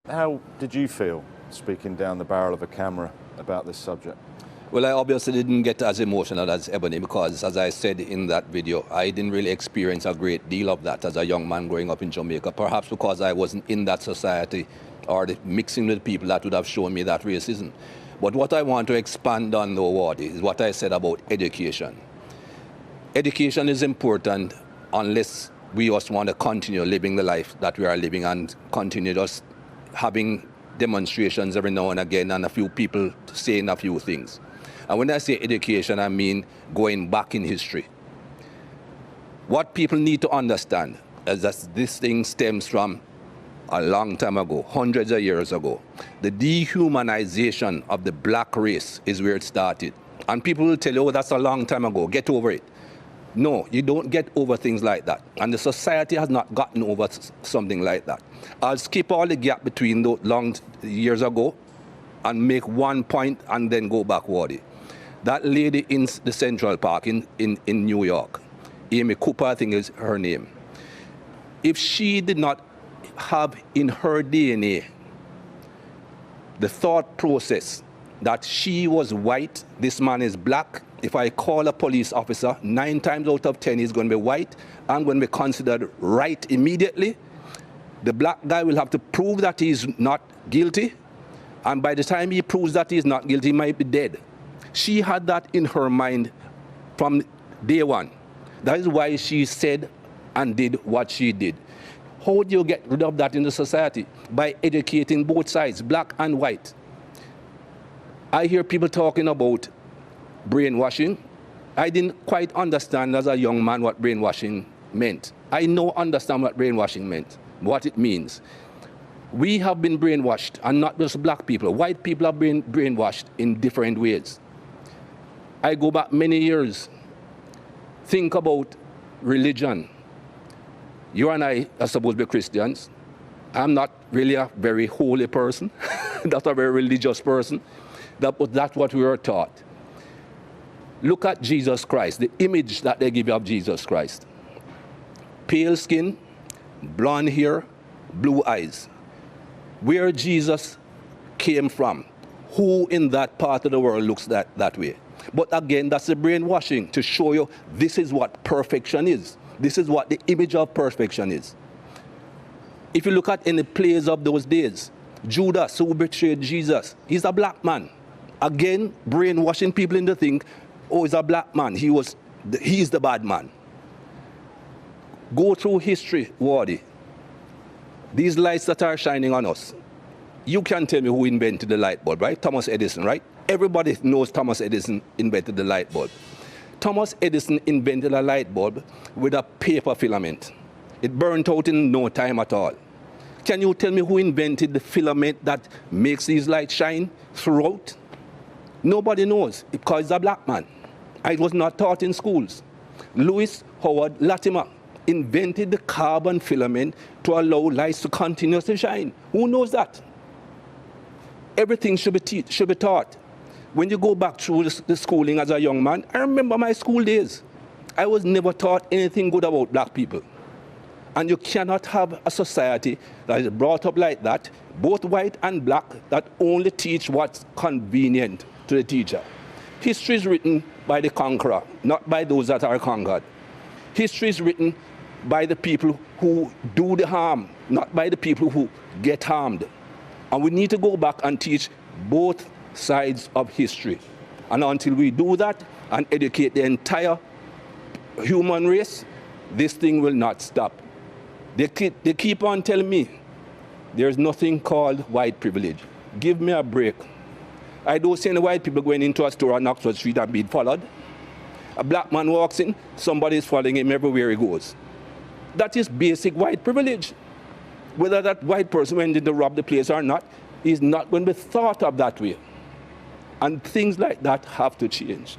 How did you feel speaking down the barrel of a camera about this subject? Well, I obviously didn't get as emotional as Ebony because, as I said in that video, I didn't really experience a great deal of that as a young man growing up in Jamaica, perhaps because I wasn't in that society or mixing with people that would have shown me that racism. But what I want to expand on, though, Wardy, is what I said about education. Education is important unless we just want to continue living the life that we are living and continue just having demonstrations every now and again and a few people saying a few things. And when I say education, I mean going back in history. What people need to understand is that this thing stems from a long time ago, hundreds of years ago. The dehumanization of the black race is where it started. And people will tell you, oh, that's a long time ago, get over it. No, you don't get over things like that. And the society has not gotten over something like that. I'll skip all the gap between those long years ago and make one point and then go backward. That lady in the Central Park in New York, Amy Cooper, I think is her name. If she did not have in her DNA the thought process that she was white, this man is black, if I call a police officer, 9 times out of 10 he's going to be white, I'm going to be considered right immediately. The black guy will have to prove that he's not guilty, and by the time he proves that he's not guilty, he might be dead. She had that in her mind from day one. That is why she said and did what she did. How do you get rid of that in the society? By educating both sides, black and white. I hear people talking about brainwashing. I didn't quite understand as a young man what brainwashing meant. I now understand what brainwashing meant, what it means. We have been brainwashed, and not just black people. White people have been brainwashed in different ways. I go back many years. Think about religion. You and I are supposed to be Christians. I'm not really a very holy person, not a very religious person. That's what we were taught. Look at Jesus Christ, the image that they give you of Jesus Christ. Pale skin, blonde hair, blue eyes. Where Jesus came from, who in that part of the world looks that way? But again, that's the brainwashing to show you this is what perfection is. This is what the image of perfection is. If you look at any plays of those days, Judas, who betrayed Jesus, he's a black man. Again, brainwashing people into think, oh, he's a black man. He's the bad man. Go through history, Wardy. These lights that are shining on us. You can tell me who invented the light bulb, right? Thomas Edison, right? Everybody knows Thomas Edison invented the light bulb. Thomas Edison invented a light bulb with a paper filament. It burnt out in no time at all. Can you tell me who invented the filament that makes these lights shine throughout? Nobody knows, because he's a black man. It was not taught in schools. Louis Howard Latimer invented the carbon filament to allow lights to continuously shine. Who knows that? Everything should be taught. When you go back through the schooling as a young man, I remember my school days. I was never taught anything good about black people. And you cannot have a society that is brought up like that, both white and black, that only teach what's convenient to the teacher. History is written by the conqueror, not by those that are conquered. History is written by the people who do the harm, not by the people who get harmed. And we need to go back and teach both sides of history. And until we do that and educate the entire human race, this thing will not stop. They keep on telling me there's nothing called white privilege. Give me a break. I don't see any white people going into a store on Oxford Street and being followed. A black man walks in, somebody is following him everywhere he goes. That is basic white privilege. Whether that white person went in to rob the place or not, is not going to be thought of that way. And things like that have to change.